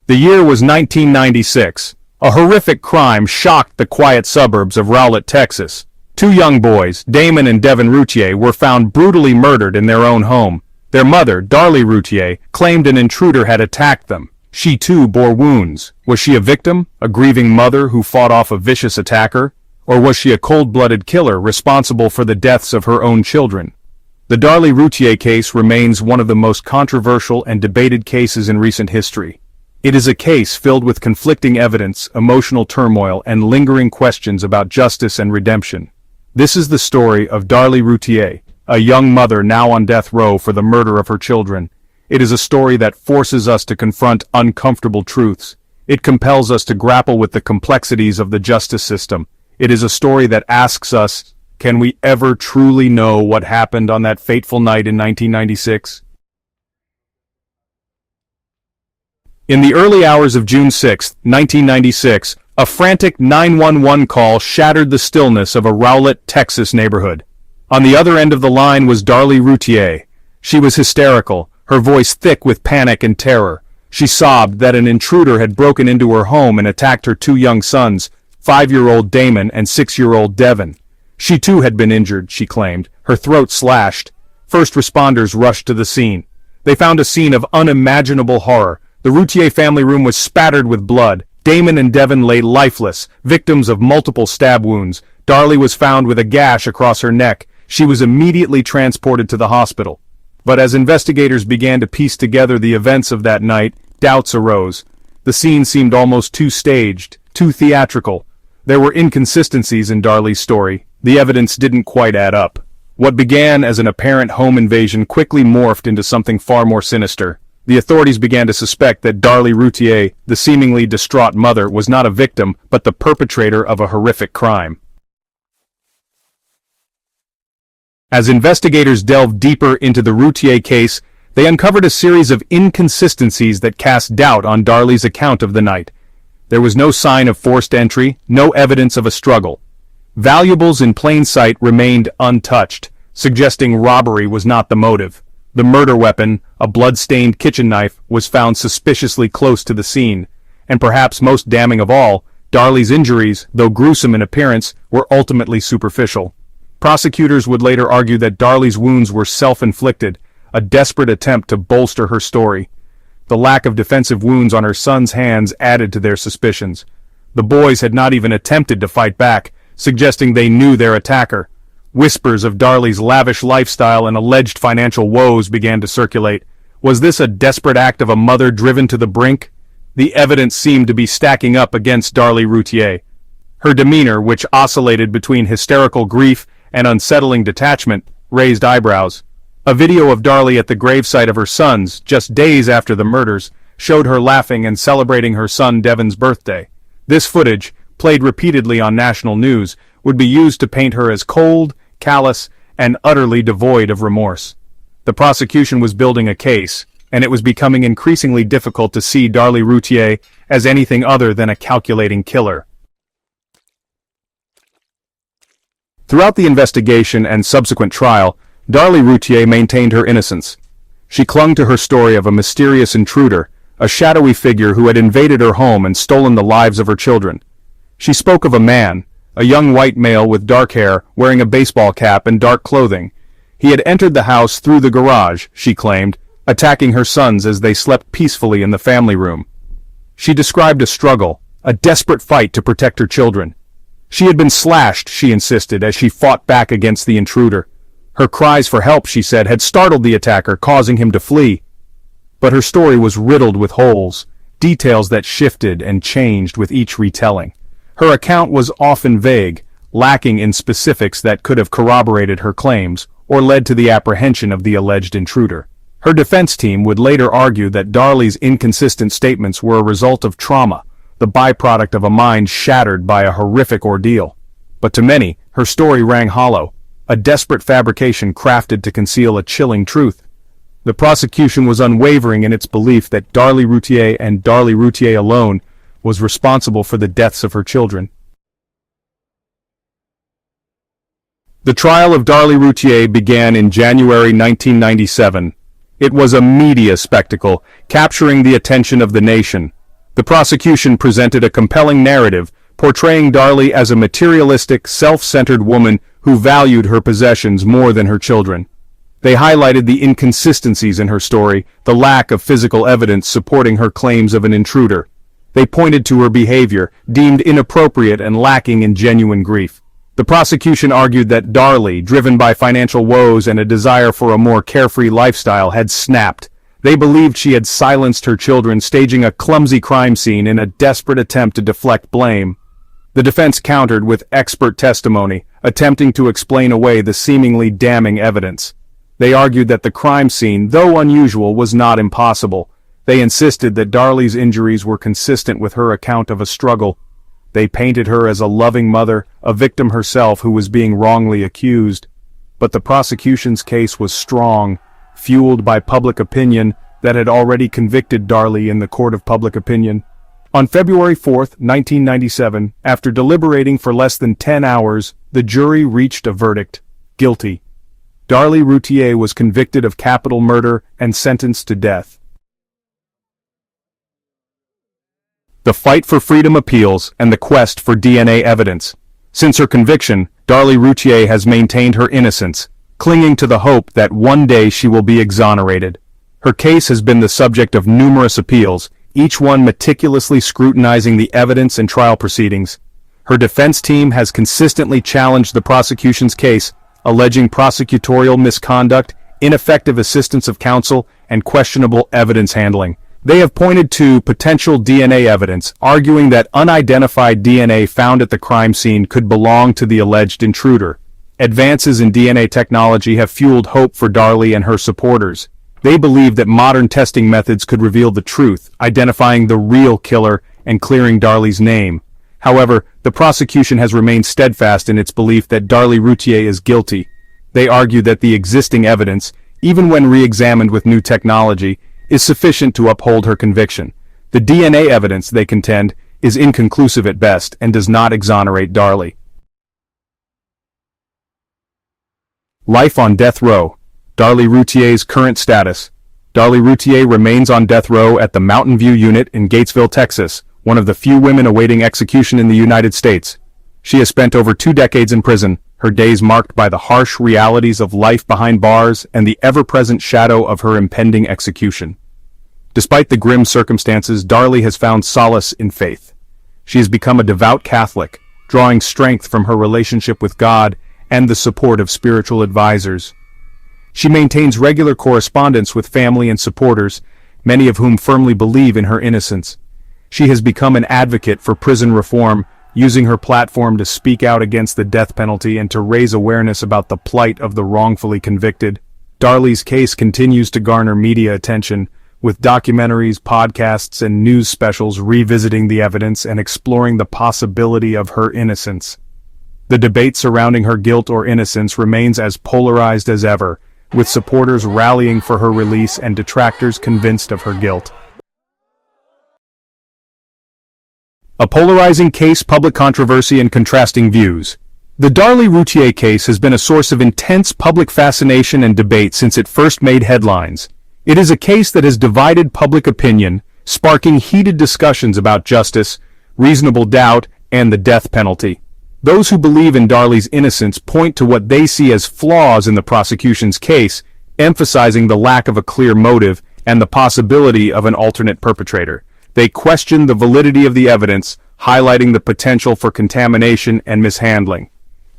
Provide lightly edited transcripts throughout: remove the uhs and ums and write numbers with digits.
The year was 1996. A horrific crime shocked the quiet suburbs of Rowlett, Texas. Two young boys, Damon and Devin Routier, were found brutally murdered in their own home. Their mother, Darlie Routier, claimed an intruder had attacked them. She too bore wounds. Was she a victim, a grieving mother who fought off a vicious attacker? Or was she a cold-blooded killer responsible for the deaths of her own children? The Darlie Routier case remains one of the most controversial and debated cases in recent history. It is a case filled with conflicting evidence, emotional turmoil, and lingering questions about justice and redemption. This is the story of Darlie Routier, a young mother now on death row for the murder of her children. It is a story that forces us to confront uncomfortable truths. It compels us to grapple with the complexities of the justice system. It is a story that asks us, can we ever truly know what happened on that fateful night in 1996? In the early hours of June 6, 1996, a frantic 911 call shattered the stillness of a Rowlett, Texas neighborhood. On the other end of the line was Darlie Routier. She was hysterical, her voice thick with panic and terror. She sobbed that an intruder had broken into her home and attacked her two young sons, 5-year-old Damon and 6-year-old Devin. She too had been injured, she claimed, her throat slashed. First responders rushed to the scene. They found a scene of unimaginable horror. The Routier family room was spattered with blood. Damon and Devin lay lifeless, victims of multiple stab wounds. Darlie was found with a gash across her neck. She was immediately transported to the hospital. But as investigators began to piece together the events of that night, doubts arose. The scene seemed almost too staged, too theatrical. There were inconsistencies in Darlie's story. The evidence didn't quite add up. What began as an apparent home invasion quickly morphed into something far more sinister. The authorities began to suspect that Darlie Routier, the seemingly distraught mother, was not a victim, but the perpetrator of a horrific crime. As investigators delved deeper into the Routier case, they uncovered a series of inconsistencies that cast doubt on Darlie's account of the night. There was no sign of forced entry, no evidence of a struggle. Valuables in plain sight remained untouched, suggesting robbery was not the motive. The murder weapon, a blood-stained kitchen knife, was found suspiciously close to the scene, and perhaps most damning of all, Darlie's injuries, though gruesome in appearance, were ultimately superficial. Prosecutors would later argue that Darlie's wounds were self-inflicted, a desperate attempt to bolster her story. The lack of defensive wounds on her son's hands added to their suspicions. The boys had not even attempted to fight back, suggesting they knew their attacker. Whispers of Darlie's lavish lifestyle and alleged financial woes began to circulate. Was this a desperate act of a mother driven to the brink? The evidence seemed to be stacking up against Darlie Routier. Her demeanor, which oscillated between hysterical grief and unsettling detachment, raised eyebrows. A video of Darlie at the gravesite of her sons, just days after the murders, showed her laughing and celebrating her son Devin's birthday. This footage, played repeatedly on national news, would be used to paint her as cold, callous, and utterly devoid of remorse. The prosecution was building a case, and it was becoming increasingly difficult to see Darlie Routier as anything other than a calculating killer. Throughout the investigation and subsequent trial, Darlie Routier maintained her innocence. She clung to her story of a mysterious intruder, a shadowy figure who had invaded her home and stolen the lives of her children. She spoke of a man, a young white male with dark hair, wearing a baseball cap and dark clothing. He had entered the house through the garage, she claimed, attacking her sons as they slept peacefully in the family room. She described a struggle, a desperate fight to protect her children. She had been slashed, she insisted, as she fought back against the intruder. Her cries for help, she said, had startled the attacker, causing him to flee. But her story was riddled with holes, details that shifted and changed with each retelling. Her account was often vague, lacking in specifics that could have corroborated her claims or led to the apprehension of the alleged intruder. Her defense team would later argue that Darlie's inconsistent statements were a result of trauma, the byproduct of a mind shattered by a horrific ordeal. But to many, her story rang hollow, a desperate fabrication crafted to conceal a chilling truth. The prosecution was unwavering in its belief that Darlie Routier and Darlie Routier alone was responsible for the deaths of her children. The trial of Darlie Routier began in January 1997. It was a media spectacle, capturing the attention of the nation. The prosecution presented a compelling narrative, portraying Darlie as a materialistic, self-centered woman who valued her possessions more than her children. They highlighted the inconsistencies in her story, the lack of physical evidence supporting her claims of an intruder. They pointed to her behavior, deemed inappropriate and lacking in genuine grief. The prosecution argued that Darlie, driven by financial woes and a desire for a more carefree lifestyle, had snapped. They believed she had silenced her children, staging a clumsy crime scene in a desperate attempt to deflect blame. The defense countered with expert testimony, attempting to explain away the seemingly damning evidence. They argued that the crime scene, though unusual, was not impossible. They insisted that Darlie's injuries were consistent with her account of a struggle. They painted her as a loving mother, a victim herself who was being wrongly accused. But the prosecution's case was strong, fueled by public opinion that had already convicted Darlie in the court of public opinion. On February 4, 1997, after deliberating for less than 10 hours, the jury reached a verdict: guilty. Darlie Routier was convicted of capital murder and sentenced to death. The fight for freedom appeals and the quest for DNA evidence. Since her conviction, Darlie Routier has maintained her innocence, clinging to the hope that one day she will be exonerated. Her case has been the subject of numerous appeals, each one meticulously scrutinizing the evidence and trial proceedings. Her defense team has consistently challenged the prosecution's case, alleging prosecutorial misconduct, ineffective assistance of counsel, and questionable evidence handling. They have pointed to potential DNA evidence, arguing that unidentified DNA found at the crime scene could belong to the alleged intruder. Advances in DNA technology have fueled hope for Darlie and her supporters. They believe that modern testing methods could reveal the truth, identifying the real killer and clearing Darlie's name. However, the prosecution has remained steadfast in its belief that Darlie Routier is guilty. They argue that the existing evidence, even when re-examined with new technology, is sufficient to uphold her conviction. The DNA evidence, they contend, is inconclusive at best and does not exonerate Darlie. Life on death row. Darlie Routier's current status. Darlie Routier remains on death row at the Mountain View Unit in Gatesville, Texas, one of the few women awaiting execution in the United States. She has spent over 2 decades in prison, her days marked by the harsh realities of life behind bars and the ever-present shadow of her impending execution. Despite the grim circumstances, Darlie has found solace in faith. She has become a devout Catholic, drawing strength from her relationship with God and the support of spiritual advisors. She maintains regular correspondence with family and supporters, many of whom firmly believe in her innocence. She has become an advocate for prison reform, using her platform to speak out against the death penalty and to raise awareness about the plight of the wrongfully convicted. Darlie's case continues to garner media attention, with documentaries, podcasts, and news specials revisiting the evidence and exploring the possibility of her innocence. The debate surrounding her guilt or innocence remains as polarized as ever, with supporters rallying for her release and detractors convinced of her guilt. A polarizing case, public controversy, and contrasting views. The Darlie Routier case has been a source of intense public fascination and debate since it first made headlines. It is a case that has divided public opinion, sparking heated discussions about justice, reasonable doubt, and the death penalty. Those who believe in Darlie's innocence point to what they see as flaws in the prosecution's case, emphasizing the lack of a clear motive and the possibility of an alternate perpetrator. They question the validity of the evidence, highlighting the potential for contamination and mishandling.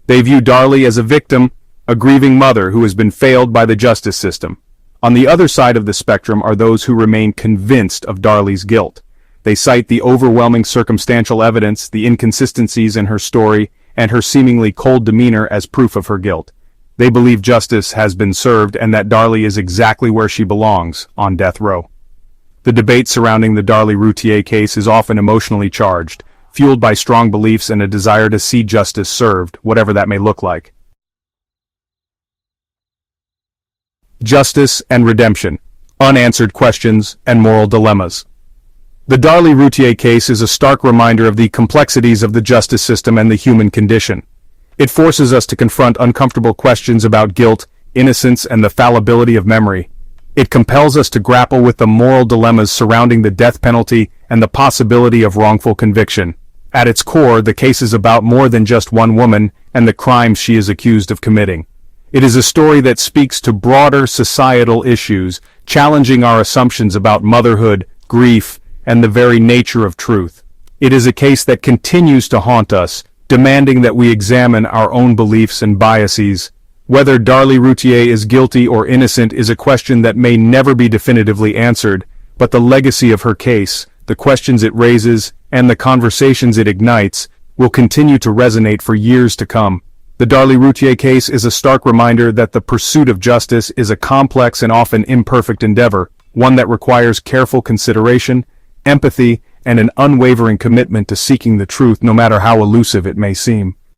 They view Darlie as a victim, a grieving mother who has been failed by the justice system. On the other side of the spectrum are those who remain convinced of Darlie's guilt. They cite the overwhelming circumstantial evidence, the inconsistencies in her story, and her seemingly cold demeanor as proof of her guilt. They believe justice has been served and that Darlie is exactly where she belongs, on death row. The debate surrounding the Darlie Routier case is often emotionally charged, fueled by strong beliefs and a desire to see justice served, whatever that may look like. Justice and redemption. Unanswered questions and moral dilemmas. The Darlie Routier case is a stark reminder of the complexities of the justice system and the human condition. It forces us to confront uncomfortable questions about guilt, innocence, and the fallibility of memory. It compels us to grapple with the moral dilemmas surrounding the death penalty and the possibility of wrongful conviction. At its core, the case is about more than just one woman and the crimes she is accused of committing. It is a story that speaks to broader societal issues, challenging our assumptions about motherhood, grief, and the very nature of truth. It is a case that continues to haunt us, demanding that we examine our own beliefs and biases. Whether Darlie Routier is guilty or innocent is a question that may never be definitively answered, but the legacy of her case, the questions it raises, and the conversations it ignites, will continue to resonate for years to come. The Darlie Routier case is a stark reminder that the pursuit of justice is a complex and often imperfect endeavor, one that requires careful consideration, empathy, and an unwavering commitment to seeking the truth no matter how elusive it may seem.